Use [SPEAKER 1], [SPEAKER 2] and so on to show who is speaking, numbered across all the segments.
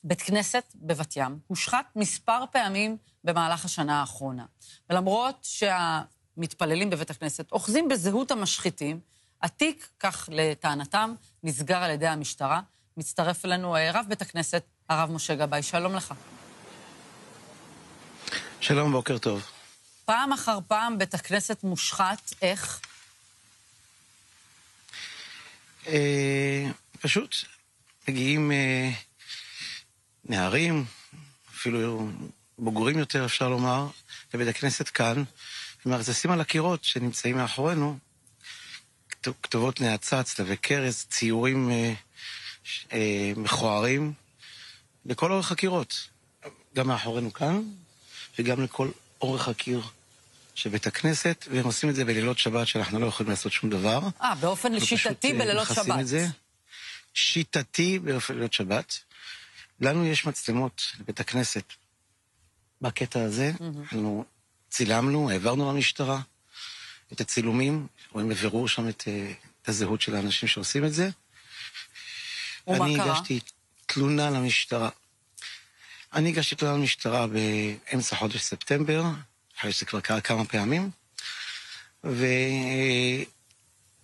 [SPEAKER 1] בית כנסת בבת ים הושחת מספר פעמים במהלך השנה האחרונה. ולמרות שהמתפללים בבית הכנסת אוחזים בזהות המשחיתים, התיק, כך לטענתם, נסגר על ידי המשטרה. מצטרף אלינו רב בית הכנסת, הרב משה גבאי. שלום לך.
[SPEAKER 2] שלום, בוקר טוב.
[SPEAKER 1] פעם אחר פעם בית הכנסת מושחת, איך?
[SPEAKER 2] פשוט מגיעים נערים, אפילו בוגרים יותר אפשר לומר, לבית הכנסת כאן, ומרצסים על הקירות שנמצאים מאחורינו, כתובות נאצה, צלבי קרס, ציורים מכוערים, לכל אורך הקירות. גם מאחורינו כאן, וגם לכל אורך הקיר של בית הכנסת, והם עושים את זה בלילות שבת, שאנחנו לא יכולים לעשות שום דבר.
[SPEAKER 1] באופן שיטתי בלילות שבת.
[SPEAKER 2] שיטתי בלילות שבת. לנו יש מצלמות לבית הכנסת. בקטע הזה, אנחנו צילמנו, העברנו למשטרה את הצילומים, רואים בבירור שם את הזהות של האנשים שעושים את זה. אני הגשתי תלונה למשטרה. אני הגשתי תלונה למשטרה באמצע חודש ספטמבר, אחרי שזה כבר קרה כמה פעמים,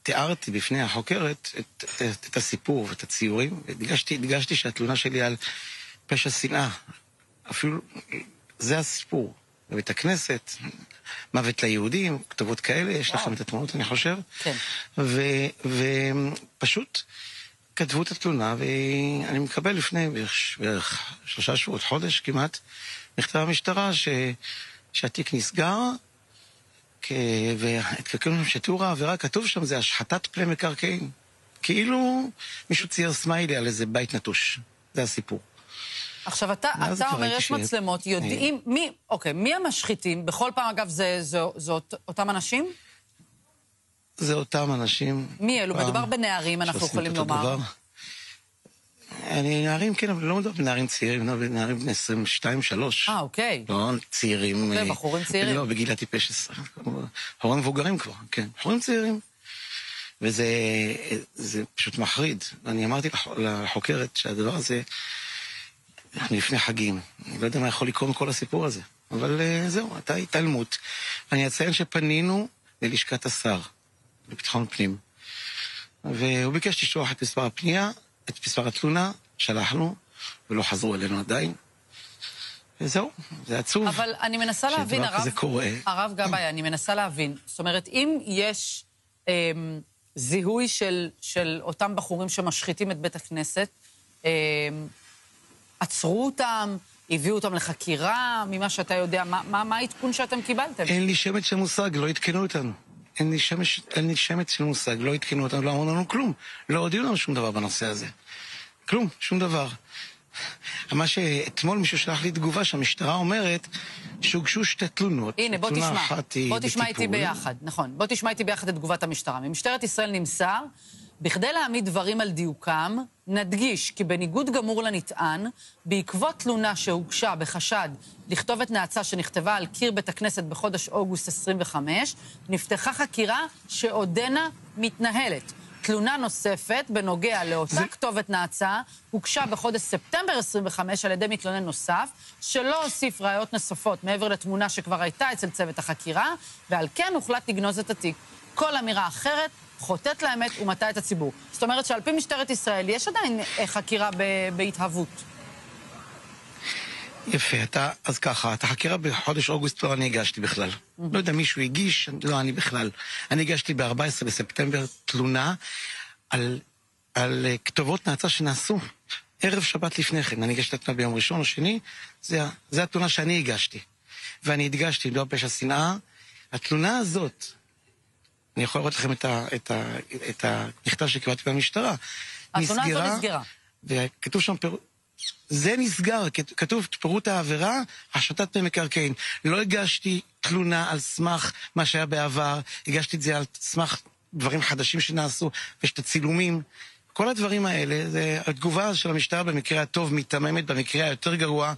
[SPEAKER 2] ותיארתי בפני החוקרת את הסיפור ואת הציורים, והדגשתי שהתלונה שלי על פשע שנאה, אפילו זה הסיפור. בבית הכנסת, מוות ליהודים, כתובות כאלה, יש לכם את התמונות, אני חושב.
[SPEAKER 1] כן.
[SPEAKER 2] ופשוט כתבו את התלונה, ואני מקבל לפני בערך 3 שבועות, חודש כמעט, מכתב המשטרה שהתיק נסגר, וכאילו שתיאור העבירה כתוב שם, זה השחתת פני מקרקעין. כאילו מישהו צייר סמיילי על איזה בית נטוש. זה הסיפור.
[SPEAKER 1] עכשיו, אתה אומר, יש מצלמות, יודעים, מי המשחיתים? בכל פעם, אגב, זה אותם אנשים?
[SPEAKER 2] זה אותם אנשים.
[SPEAKER 1] מי אלו? מדובר בנערים, אנחנו יכולים לומר.
[SPEAKER 2] נערים, כן, אבל לא מדובר בנערים צעירים, לא בנערים בני 22-3.
[SPEAKER 1] אוקיי.
[SPEAKER 2] לא צעירים.
[SPEAKER 1] בחורים צעירים.
[SPEAKER 2] לא, בגיל הטיפש 10. בחורים מבוגרים כבר, כן. בחורים צעירים. וזה פשוט מחריד. אני אמרתי לחוקרת שהדבר הזה, אנחנו לפני חגים. אני לא יודע מה יכול לקרוא מכל הסיפור הזה. אבל זהו, הייתה התעלמות. אני אציין שפנינו ללשכת השר, לביטחון פנים. והוא ביקש לשלוח את מספר הפנייה, את מספר התלונה, שלחנו, ולא חזרו אלינו עדיין. וזהו, זה עצוב.
[SPEAKER 1] אבל אני מנסה להבין, הרב גבאי, אני מנסה להבין. זאת אומרת, אם יש זיהוי של אותם בחורים שמשחיתים את בית הכנסת, עצרו אותם, הביאו אותם לחקירה, ממה שאתה יודע, מה העדכון שאתם קיבלתם?
[SPEAKER 2] אין לי שמץ של מושג, לא התקנו אותנו. אין לי שמץ של מושג, לא התקנו אותנו, לא אמרו לנו כלום. לא הודיעו לנו שום דבר בנושא הזה. כלום, שום דבר. מה שאתמול מישהו שלח לי תגובה שהמשטרה אומרת שהוגשו 2 תלונות.
[SPEAKER 1] הנה, בוא תשמע איתי ביחד, נכון. בוא תשמע איתי ביחד את תגובת המשטרה. ממשטרת ישראל נמסר, בכדי להעמיד דברים על דיוקם, נדגיש כי בניגוד גמור לנטען, בעקבות תלונה שהוגשה בחשד לכתובת נאצה שנכתבה על קיר בית הכנסת בחודש אוגוסט 25, נפתחה חקירה שעודנה מתנהלת. תלונה נוספת בנוגע לאותה כתובת נאצה הוגשה בחודש ספטמבר 25 על ידי מתלונן נוסף, שלא הוסיף ראיות נוספות מעבר לתמונה שכבר הייתה אצל צוות החקירה, ועל כן הוחלט לגנוז את התיק. כל אמירה אחרת חוטאת לאמת ומטעה את הציבור. זאת אומרת שעל פי משטרת ישראל יש עדיין חקירה בהתהוות.
[SPEAKER 2] יפה, אז ככה, את החקירה בחודש אוגוסט לא אני הגשתי בכלל. לא יודע, מישהו הגיש, לא אני בכלל. אני הגשתי ב-14 בספטמבר תלונה על כתובות נאצה שנעשו ערב שבת לפני כן. אני הגשתי את ביום ראשון או שני, זה התלונה שאני הגשתי. ואני הדגשתי, לא פשע שנאה. התלונה הזאת, אני יכול לראות לכם את המכתב שקיבלתי במשטרה.
[SPEAKER 1] התלונה הזו נסגרה.
[SPEAKER 2] וכתוב שם זה נסגר, כתוב פירוט העבירה, השחתת פני מקרקעין. לא הגשתי תלונה על סמך מה שהיה בעבר, הגשתי את זה על סמך דברים חדשים שנעשו, ויש את הצילומים. כל הדברים האלה, זה התגובה של המשטרה במקרה הטוב מתממת, במקרה היותר גרוע,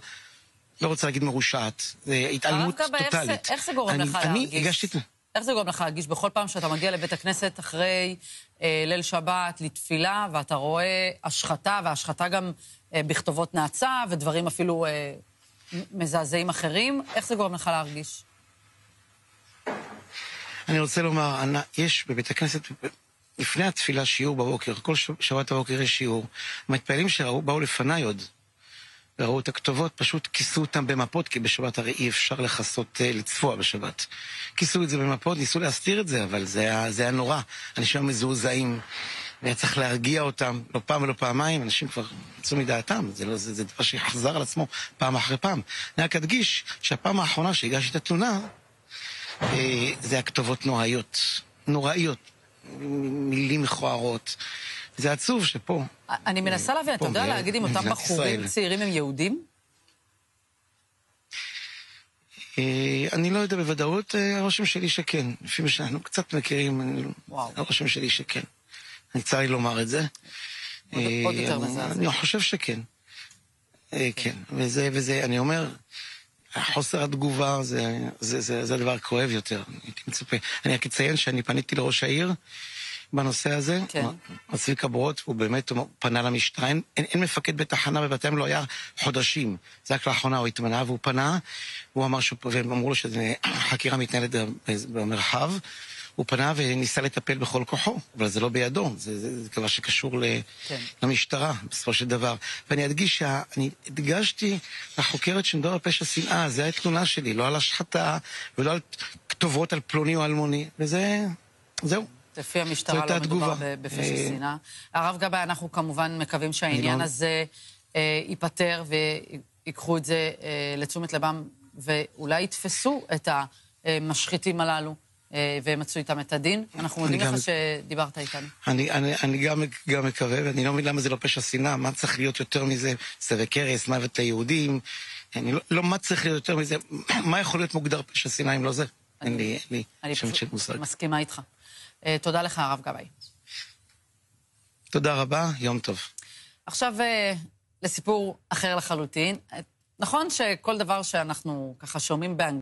[SPEAKER 2] לא רוצה להגיד מרושעת. זה התעלמות טוטלית.
[SPEAKER 1] איך זה גורם לך להרגיש? איך זה גורם לך להרגיש בכל פעם שאתה מגיע לבית הכנסת אחרי ליל שבת לתפילה, ואתה רואה השחתה, והשחתה גם בכתובות נאצה ודברים אפילו מזעזעים אחרים. איך זה גורם לך להרגיש?
[SPEAKER 2] אני רוצה לומר, יש בבית הכנסת, לפני התפילה שיעור בבוקר, כל שבת בבוקר יש שיעור. המתפעלים שראו, באו לפניי עוד, וראו את הכתובות, פשוט כיסו אותם במפות, כי בשבת הרי אי אפשר לחסות לצפוע בשבת. כיסו את זה במפות, ניסו להסתיר את זה, אבל זה היה נורא. אנשים מזועזעים, והיה צריך להרגיע אותם, לא פעם ולא פעמיים, אנשים כבר יצאו מדעתם, זה דבר שיחזר על עצמו פעם אחרי פעם. אני רק אדגיש שהפעם האחרונה שהגשתי את התלונה, זה הכתובות נוראיות, מילים מכוערות. זה עצוב שפה...
[SPEAKER 1] אני מנסה להבין, אתה יודע להגיד אם אותם בחורים צעירים הם יהודים?
[SPEAKER 2] אני לא יודע בוודאות, הרושם שלי שכן. לפי מה שאנחנו קצת מכירים, הרושם שלי שכן. אני צר לי לומר את זה.
[SPEAKER 1] עוד יותר מזעזע.
[SPEAKER 2] אני חושב שכן. כן, וזה, אני אומר... חוסר התגובה זה הדבר כואב יותר. אני רק אציין שאני פניתי לראש העיר בנושא הזה, צביקה ברוט, הוא באמת פנה למשטרה, אין מפקד בתחנה בבתיהם, לא היה חודשים, זה רק לאחרונה הוא התמנה והוא פנה, הוא אמר והם אמרו לו שחקירה מתנהלת במרחב, הוא פנה וניסה לטפל בכל כוחו, אבל זה לא בידו, זה דבר שקשור למשטרה, בסופו של דבר. ואני אדגיש שאני הדגשתי לחוקרת שמדבר על פשע שנאה, זה התלונה שלי, לא על השחתה, ולא על כתובות על פלוני או אלמוני, זהו.
[SPEAKER 1] לפי המשטרה לא מדובר בפשע שנאה. הרב גבאי, אנחנו כמובן מקווים שהעניין הזה ייפטר ויקחו את זה לתשומת לבם, ואולי יתפסו את המשחיתים הללו. והם מצאו איתם את הדין. אנחנו מודים לך שדיברת איתנו.
[SPEAKER 2] אני גם מקווה, ואני לא מבין למה זה לא פשע שנאה, מה צריך להיות יותר מזה? סבב קרס, מוות ליהודים, לא מה צריך להיות יותר מזה, מה יכול להיות מוגדר פשע שנאה אם לא זה? אין לי שם של מושג.
[SPEAKER 1] אני מסכימה איתך. תודה לך, הרב גבאי.
[SPEAKER 2] תודה רבה, יום טוב.
[SPEAKER 1] עכשיו לסיפור אחר לחלוטין. נכון שכל דבר שאנחנו ככה שומעים באנגלית,